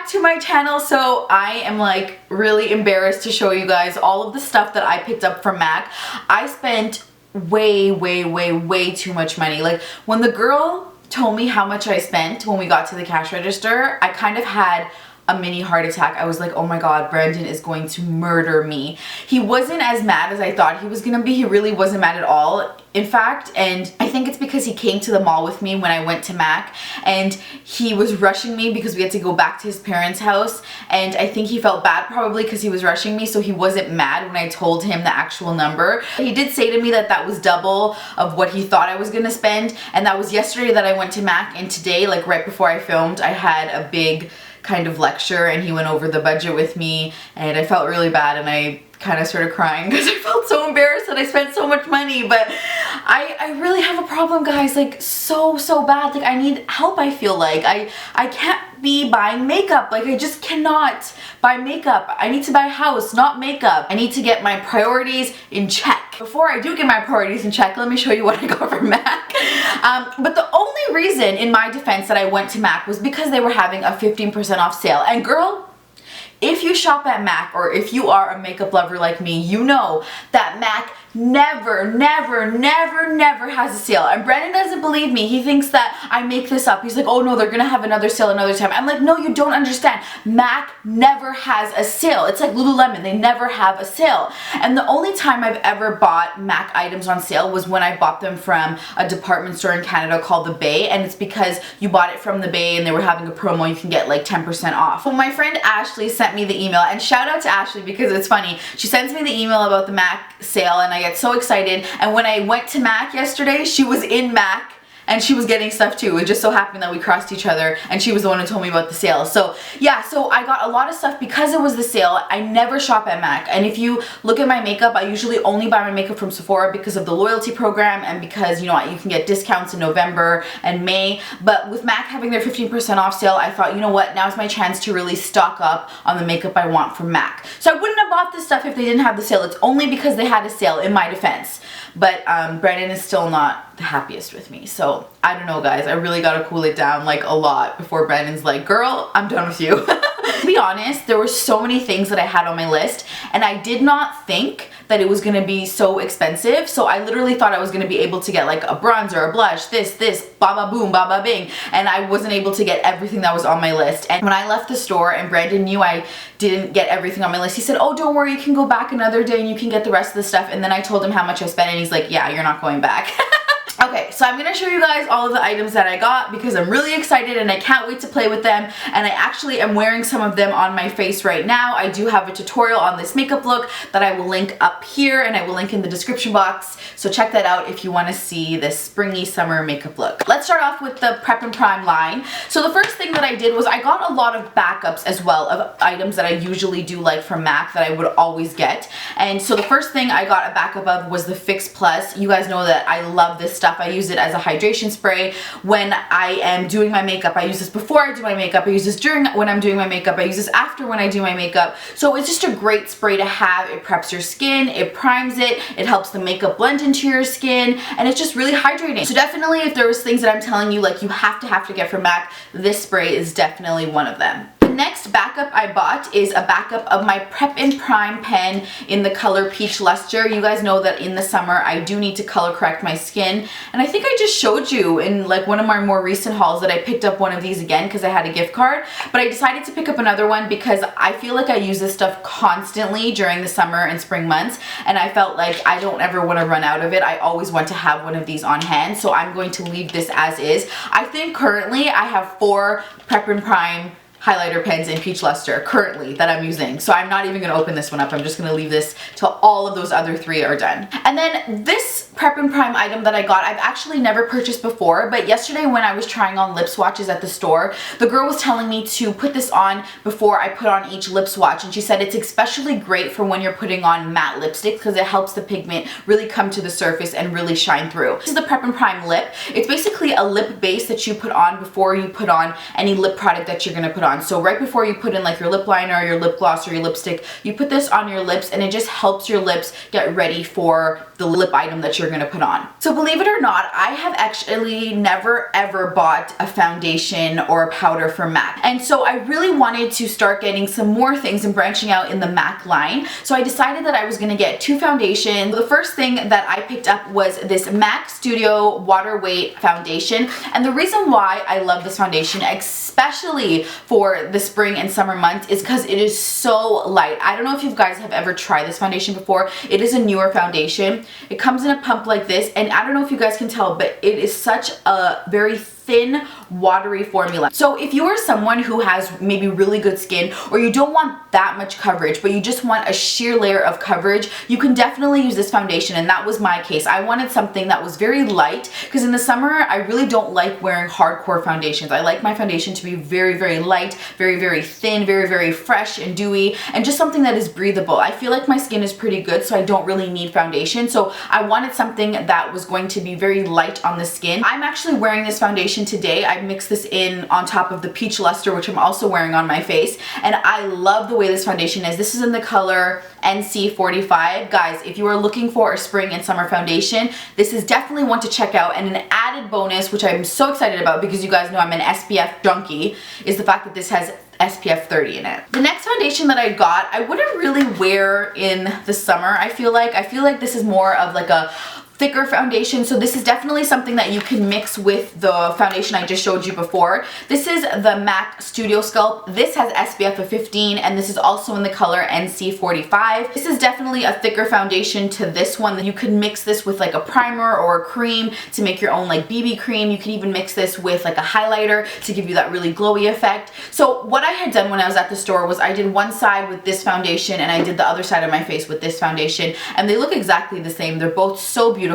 back to my channel. So I am like really embarrassed to show you guys all of the stuff that I picked up from MAC. I spent way too much money. Like when the girl told me how much I spent when we got to the cash register, I kind of had a mini heart attack. I was like, oh my god, Brandon is going to murder me. He wasn't as mad as I thought he was gonna be. He really wasn't mad at all, in fact, and I think it's because he came to the mall with me when I went to MAC, and he was rushing me because we had to go back to his parents' house, and I think he felt bad probably because he was rushing me, so he wasn't mad when I told him the actual number. He did say to me that that was double of what he thought I was gonna spend, and that was yesterday that I went to MAC, and today, like right before I filmed, I had a big kind of lecture and he went over the budget with me, and I felt really bad, and I kind of started crying because I felt so embarrassed that I spent so much money. But I really have a problem, guys, like so bad. Like I need help. I feel like I can't be buying makeup. Like I just cannot buy makeup. I need to buy a house, not makeup. I need to get my priorities in check. Before I do get my priorities in check, let me show you what I got from MAC. But the only reason, in my defense, that I went to MAC was because they were having a 15% off sale. And girl, if you shop at MAC, or if you are a makeup lover like me, you know that MAC never has a sale. And Brandon doesn't believe me. He thinks that I make this up. He's like, oh no, they're gonna have another sale another time. I'm like, no, you don't understand. MAC never has a sale. It's like Lululemon. They never have a sale. And the only time I've ever bought MAC items on sale was when I bought them from a department store in Canada called the Bay, and it's because you bought it from the Bay and they were having a promo. You can get like 10% off. Well, my friend Ashley sent me the email, and shout out to Ashley because it's funny. She sends me the email about the MAC sale and I get so excited, and when I went to MAC yesterday, she was in MAC and she was getting stuff too. It just so happened that we crossed each other and she was the one who told me about the sale. So yeah, so I got a lot of stuff because it was the sale. I never shop at MAC, and if you look at my makeup, I usually only buy my makeup from Sephora because of the loyalty program and because, you know, you can get discounts in November and May. But with MAC having their 15% off sale, I thought, you know what, now's my chance to really stock up on the makeup I want from MAC. So I wouldn't have bought this stuff if they didn't have the sale. It's only because they had a sale, in my defense. But Brandon is still not the happiest with me. So I don't know, guys. I really gotta cool it down like a lot before Brandon's like, girl, I'm done with you. To be honest, there were so many things that I had on my list, and I did not think that it was gonna be so expensive. So I literally thought I was gonna be able to get like a bronzer, a blush, this, baba boom, baba bing, and I wasn't able to get everything that was on my list. And when I left the store and Brandon knew I didn't get everything on my list, he said, oh, don't worry, you can go back another day and you can get the rest of the stuff. And then I told him how much I spent, and he's like, yeah, you're not going back. Okay, so I'm going to show you guys all of the items that I got because I'm really excited and I can't wait to play with them, and I actually am wearing some of them on my face right now. I do have a tutorial on this makeup look that I will link up here, and I will link in the description box, so check that out if you want to see this springy summer makeup look. Let's start off with the Prep and Prime line. So the first thing that I did was I got a lot of backups as well of items that I usually do like from MAC that I would always get, and so the first thing I got a backup of was the Fix Plus. You guys know that I love this stuff. I use it as a hydration spray when I am doing my makeup. I use this before I do my makeup. I use this during when I'm doing my makeup. I use this after when I do my makeup. So it's just a great spray to have. It preps your skin, it primes it, it helps the makeup blend into your skin, and it's just really hydrating. So definitely, if there was things that I'm telling you like you have to get from MAC, this spray is definitely one of them. Next backup I bought is a backup of my Prep and Prime pen in the color Peach Luster. You guys know that in the summer I do need to color correct my skin, and I think I just showed you in like one of my more recent hauls that I picked up one of these again because I had a gift card, but I decided to pick up another one because I feel like I use this stuff constantly during the summer and spring months, and I felt like I don't ever want to run out of it. I always want to have one of these on hand, so I'm going to leave this as is. I think currently I have 4 Prep and Prime highlighter pens in Peach Luster currently that I'm using. So I'm not even going to open this one up. I'm just going to leave this till all of those other 3 are done. And then this Prep and Prime item that I got, I've actually never purchased before, but yesterday when I was trying on lip swatches at the store, the girl was telling me to put this on before I put on each lip swatch, and she said it's especially great for when you're putting on matte lipstick because it helps the pigment really come to the surface and really shine through. This is the Prep and Prime lip. It's basically a lip base that you put on before you put on any lip product that you're going to put on. So right before you put in like your lip liner, your lip gloss, or your lipstick, you put this on your lips and it just helps your lips get ready for the lip item that you're gonna put on. So believe it or not, I have actually never ever bought a foundation or a powder from MAC. And so I really wanted to start getting some more things and branching out in the MAC line. So I decided that I was gonna get 2 foundations. The first thing that I picked up was this MAC Studio Water Weight Foundation. And the reason why I love this foundation, especially for the spring and summer months, is because it is so light. I don't know if you guys have ever tried this foundation before. It is a newer foundation. It comes in a pump like this, and I don't know if you guys can tell, but it is such a very thin, watery formula. So if you are someone who has maybe really good skin, or you don't want that much coverage, but you just want a sheer layer of coverage, you can definitely use this foundation, and that was my case. I wanted something that was very light, because in the summer, I really don't like wearing hardcore foundations. I like my foundation to be very, very light, very, very thin, very, very fresh and dewy, and just something that is breathable. I feel like my skin is pretty good, so I don't really need foundation. So I wanted something that was going to be very light on the skin. I'm actually wearing this foundation today. I mixed this in on top of the Peach Luster, which I'm also wearing on my face, and I love the way this foundation is. This is in the color NC45. Guys, if you are looking for a spring and summer foundation, this is definitely one to check out. And an added bonus, which I'm so excited about because you guys know I'm an SPF junkie, is the fact that this has SPF 30 in it. The next foundation that I got, I wouldn't really wear in the summer. I feel like this is more of like a thicker foundation, so this is definitely something that you can mix with the foundation I just showed you before. This is the MAC Studio Sculpt. This has SPF of 15, and this is also in the color NC45. This is definitely a thicker foundation to this one. You could mix this with like a primer or a cream to make your own like BB cream. You could even mix this with like a highlighter to give you that really glowy effect. So what I had done when I was at the store was I did one side with this foundation and I did the other side of my face with this foundation, and they look exactly the same. They're both so beautiful.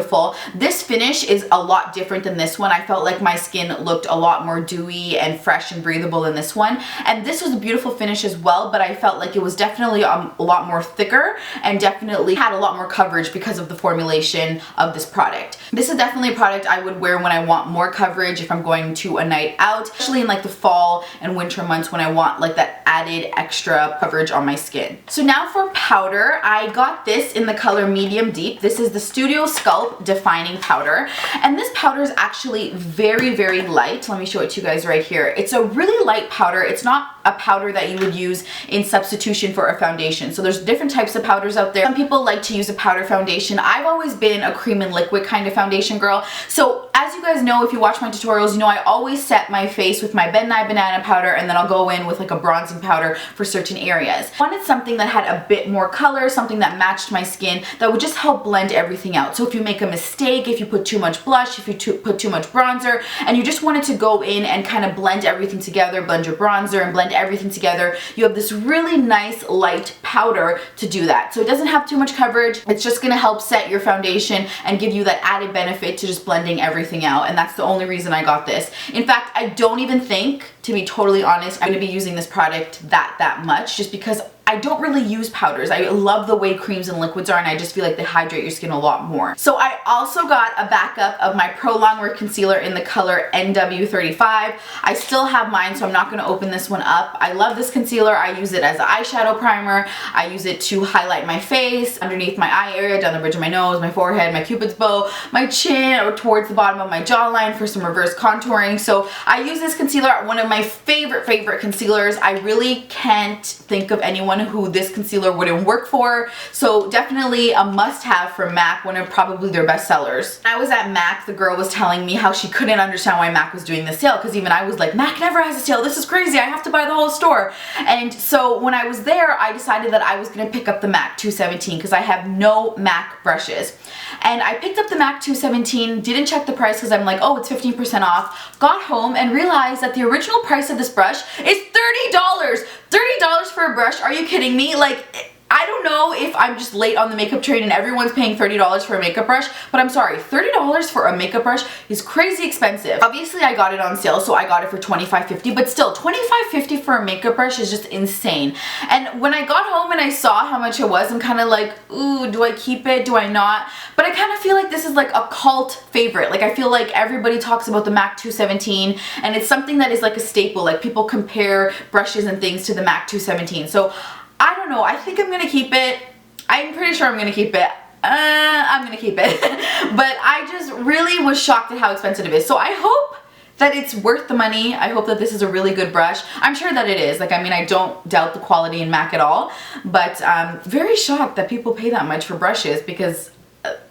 This finish is a lot different than this one. I felt like my skin looked a lot more dewy and fresh and breathable in this one, and this was a beautiful finish as well, but I felt like it was definitely a lot more thicker and definitely had a lot more coverage because of the formulation of this product. This is definitely a product I would wear when I want more coverage, if I'm going to a night out, especially in like the fall and winter months when I want like that added extra coverage on my skin. So now for powder, I got this in the color medium deep. This is the Studio Sculpt Defining Powder, and this powder is actually very, very light. Let me show it to you guys right here. It's a really light powder. It's not a powder that you would use in substitution for a foundation. So there's different types of powders out there. Some people like to use a powder foundation. I've always been a cream and liquid kind of foundation girl. So as you guys know, if you watch my tutorials, you know I always set my face with my Ben Nye Banana powder, and then I'll go in with like a bronzing powder for certain areas. I wanted something that had a bit more color, something that matched my skin, that would just help blend everything out. So if you make a mistake, if you put too much blush, if you put too much bronzer, and you just wanted to go in and kind of blend everything together, blend your bronzer and blend everything together, you have this really nice light powder to do that. So it doesn't have too much coverage. It's just gonna help set your foundation and give you that added benefit to just blending everything out, and that's the only reason I got this. In fact, I don't even think, to be totally honest, I'm gonna be using this product that much, just because I don't really use powders. I love the way creams and liquids are, and I just feel like they hydrate your skin a lot more. So I also got a backup of my Pro Longwear Concealer in the color NW35. I still have mine, so I'm not gonna open this one up. I love this concealer. I use it as an eyeshadow primer. I use it to highlight my face, underneath my eye area, down the bridge of my nose, my forehead, my cupid's bow, my chin, or towards the bottom of my jawline for some reverse contouring. So I use this concealer, one of my favorite concealers. I really can't think of anyone who this concealer wouldn't work for, so definitely a must-have from MAC, one of probably their best sellers. When I was at MAC, the girl was telling me how she couldn't understand why MAC was doing the sale, because even I was like, MAC never has a sale, this is crazy, I have to buy the whole store. And so when I was there, I decided that I was going to pick up the MAC 217 because I have no MAC brushes. And I picked up the MAC 217, didn't check the price because I'm like, oh, it's 15% off, got home and realized that the original price of this brush is $30! $30 for a brush? Are you kidding me? Like, I I don't know if I'm just late on the makeup train and everyone's paying $30 for a makeup brush, but I'm sorry, $30 for a makeup brush is crazy expensive. Obviously I got it on sale, so I got it for $25.50, but still $25.50 for a makeup brush is just insane. And when I got home and I saw how much it was, I'm kind of like, ooh, do I keep it? Do I not? But I kind of feel like this is like a cult favorite. Like I feel like everybody talks about the MAC 217 and it's something that is like a staple. Like people compare brushes and things to the MAC 217. So I don't know, I think I'm gonna keep it. I'm pretty sure I'm gonna keep it. I'm gonna keep it. But I just really was shocked at how expensive it is. So I hope that it's worth the money. I hope that this is a really good brush. I'm sure that it is. Like, I mean, I don't doubt the quality in MAC at all, but I'm very shocked that people pay that much for brushes because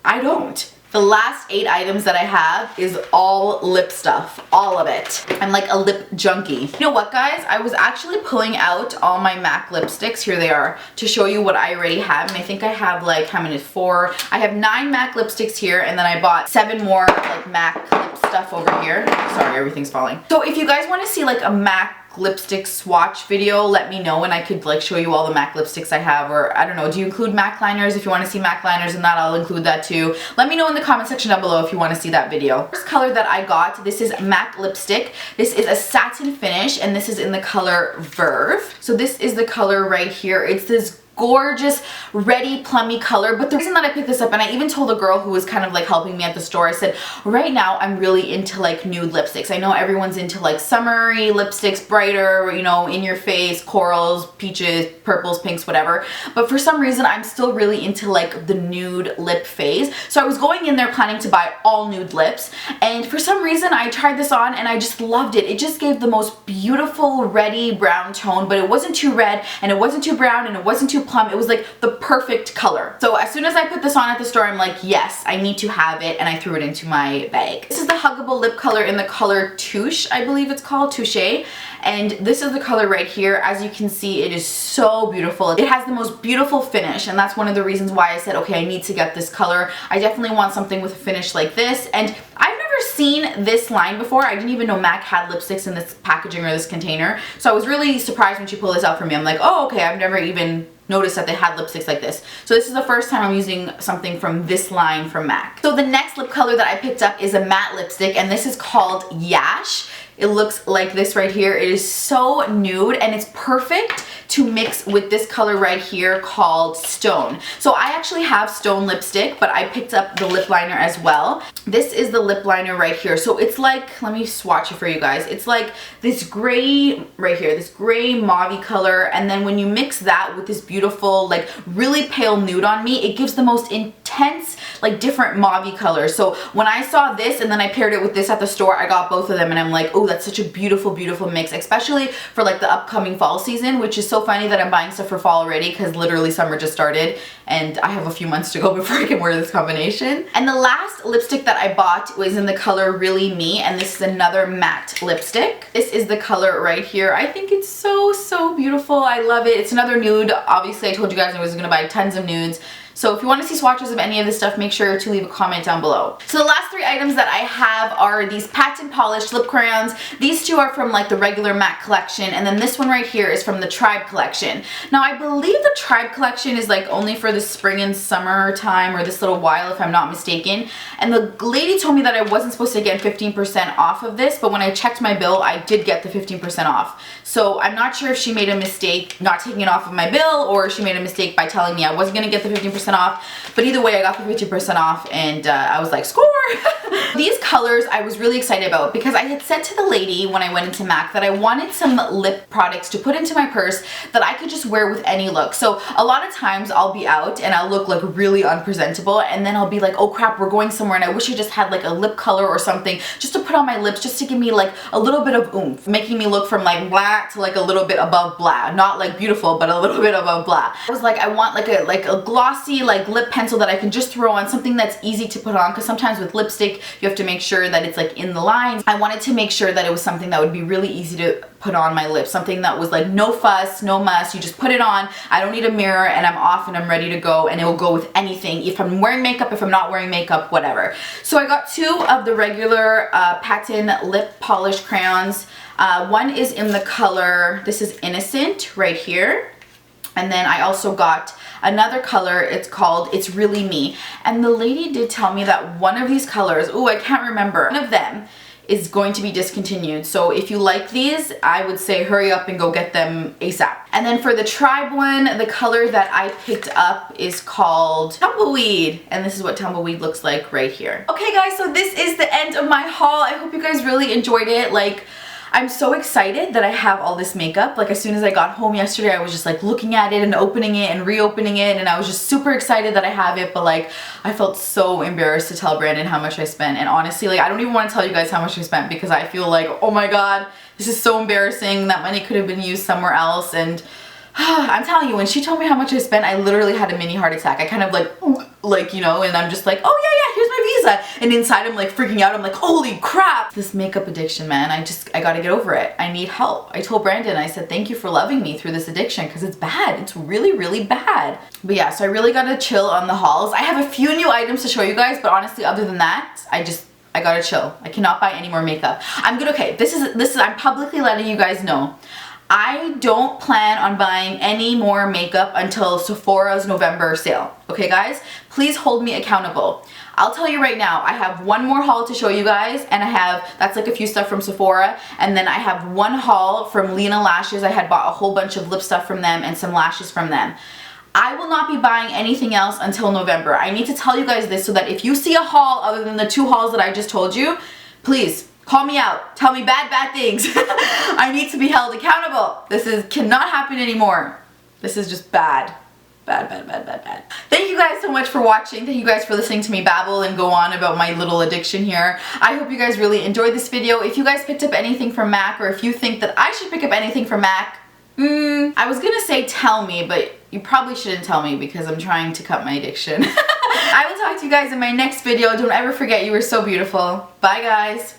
I don't. The last 8 items that I have is all lip stuff, all of it. I'm like a lip junkie. You know what, guys? I was actually pulling out all my MAC lipsticks, here they are, to show you what I already have. And I think I have like, how many, 4? I have 9 MAC lipsticks here, and then I bought 7 more like MAC lip stuff over here. Sorry, everything's falling. So if you guys want to see like a MAC lipstick swatch video, let me know and I could like show you all the MAC lipsticks I have, or I don't know, do you include MAC liners? If you want to see MAC liners in that, I'll include that too. Let me know in the comment section down below if you want to see that video. First color that I got, this is MAC lipstick. This is a satin finish and this is in the color Verve. So this is the color right here. It's this gorgeous reddy plummy color, but the reason that I picked this up, and I even told a girl who was kind of like helping me at the store, I said right now I'm really into like nude lipsticks. I know everyone's into like summery lipsticks, brighter, you know, in your face, corals, peaches, purples, pinks, whatever, but for some reason I'm still really into like the nude lip phase. So I was going in there planning to buy all nude lips, and for some reason I tried this on and I just loved it. It just gave the most beautiful reddy brown tone, but it wasn't too red and it wasn't too brown and it wasn't too plum. It was like the perfect color. So as soon as I put this on at the store, I'm like, yes, I need to have it, and I threw it into my bag. This is the Huggable lip color in the color Touche, I believe it's called, Touche. And this is the color right here. As you can see, it is so beautiful. It has the most beautiful finish, and that's one of the reasons why I said, okay, I need to get this color. I definitely want something with a finish like this, and I've never seen this line before. I didn't even know MAC had lipsticks in this packaging or this container, so I was really surprised when she pulled this out for me. I'm like, oh, okay, I've never even noticed that they had lipsticks like this. So this is the first time I'm using something from this line from MAC. So the next lip color that I picked up is a matte lipstick, and this is called Yash. It looks like this right here. It is so nude and it's perfect to mix with this color right here called Stone. So I actually have Stone lipstick, but I picked up the lip liner as well. This is the lip liner right here. So it's like, let me swatch it for you guys. It's like this gray right here, this gray mauve color, and then when you mix that with this beautiful, like really pale nude on me, it gives the most intense, like different mauve color. So when I saw this and then I paired it with this at the store, I got both of them and I'm like, oh, that's such a beautiful, beautiful mix, especially for like the upcoming fall season, which is so funny that I'm buying stuff for fall already because literally summer just started and I have a few months to go before I can wear this combination. And the last lipstick that I bought was in the color Really Me, and this is another matte lipstick. This is the color right here. I think it's so, so beautiful. I love it. It's another nude. Obviously, I told you guys I was going to buy tons of nudes. So if you want to see swatches of any of this stuff, make sure to leave a comment down below. So the last 3 items that I have are these patent polished lip crayons. These 2 are from like the regular MAC collection, and then this one right here is from the Tribe collection. Now I believe the Tribe collection is like only for the spring and summer time, or this little while if I'm not mistaken. And the lady told me that I wasn't supposed to get 15% off of this, but when I checked my bill, I did get the 15% off. So I'm not sure if she made a mistake not taking it off of my bill, or she made a mistake by telling me I wasn't going to get the 15% off, but either way I got the 50% off, and I was like, score! These colors I was really excited about because I had said to the lady when I went into MAC that I wanted some lip products to put into my purse that I could just wear with any look. So a lot of times I'll be out and I'll look like really unpresentable, and then I'll be like, oh crap, we're going somewhere and I wish I just had like a lip color or something just to put on my lips, just to give me like a little bit of oomph, making me look from like blah to like a little bit above blah. Not like beautiful, but a little bit above blah. I was like, I want like a glossy like lip pencil that I can just throw on, something that's easy to put on, because sometimes with lipstick you have to make sure that it's like in the lines. I wanted to make sure that it was something that would be really easy to put on my lips, something that was like no fuss, no muss. You just put it on, I don't need a mirror, and I'm off and I'm ready to go, and it will go with anything. If I'm wearing makeup, if I'm not wearing makeup, whatever. So I got 2 of the regular patent lip polish crayons. One is in the color, this is Innocent right here. And then I also got another color. It's called It's Really Me. And the lady did tell me that one of these colors, oh, I can't remember, one of them is going to be discontinued. So if you like these, I would say hurry up and go get them ASAP. And then for the Tribe one, the color that I picked up is called Tumbleweed. And this is what Tumbleweed looks like right here. Okay guys, so this is the end of my haul. I hope you guys really enjoyed it. Like, I'm so excited that I have all this makeup. Like, as soon as I got home yesterday, I was just like looking at it and opening it and reopening it, and I was just super excited that I have it, but like I felt so embarrassed to tell Brandon how much I spent. And honestly, like, I don't even want to tell you guys how much I spent because I feel like, oh my god, this is so embarrassing. That money could have been used somewhere else. And I'm telling you, when she told me how much I spent, I literally had a mini heart attack. I kind of like, you know, and I'm just like, oh yeah, here's my visa. And inside I'm like freaking out. I'm like, holy crap. This makeup addiction, man, I gotta get over it. I need help. I told Brandon, I said, thank you for loving me through this addiction because it's bad. It's really, really bad. But yeah, so I really gotta chill on the hauls. I have a few new items to show you guys, but honestly, other than that, I gotta chill. I cannot buy any more makeup. I'm good. Okay, this is, I'm publicly letting you guys know. I don't plan on buying any more makeup until Sephora's November sale. Okay guys? Please hold me accountable. I'll tell you right now, I have one more haul to show you guys, and that's like a few stuff from Sephora, and then I have one haul from Lena Lashes. I had bought a whole bunch of lip stuff from them and some lashes from them. I will not be buying anything else until November. I need to tell you guys this so that if you see a haul other than the 2 hauls that I just told you, please call me out. Tell me bad things. I need to be held accountable. This cannot happen anymore. This is just bad. Bad. Thank you guys so much for watching. Thank you guys for listening to me babble and go on about my little addiction here. I hope you guys really enjoyed this video. If you guys picked up anything from MAC, or if you think that I should pick up anything from MAC, I was gonna say tell me, but you probably shouldn't tell me because I'm trying to cut my addiction. I will talk to you guys in my next video. Don't ever forget you are so beautiful. Bye guys.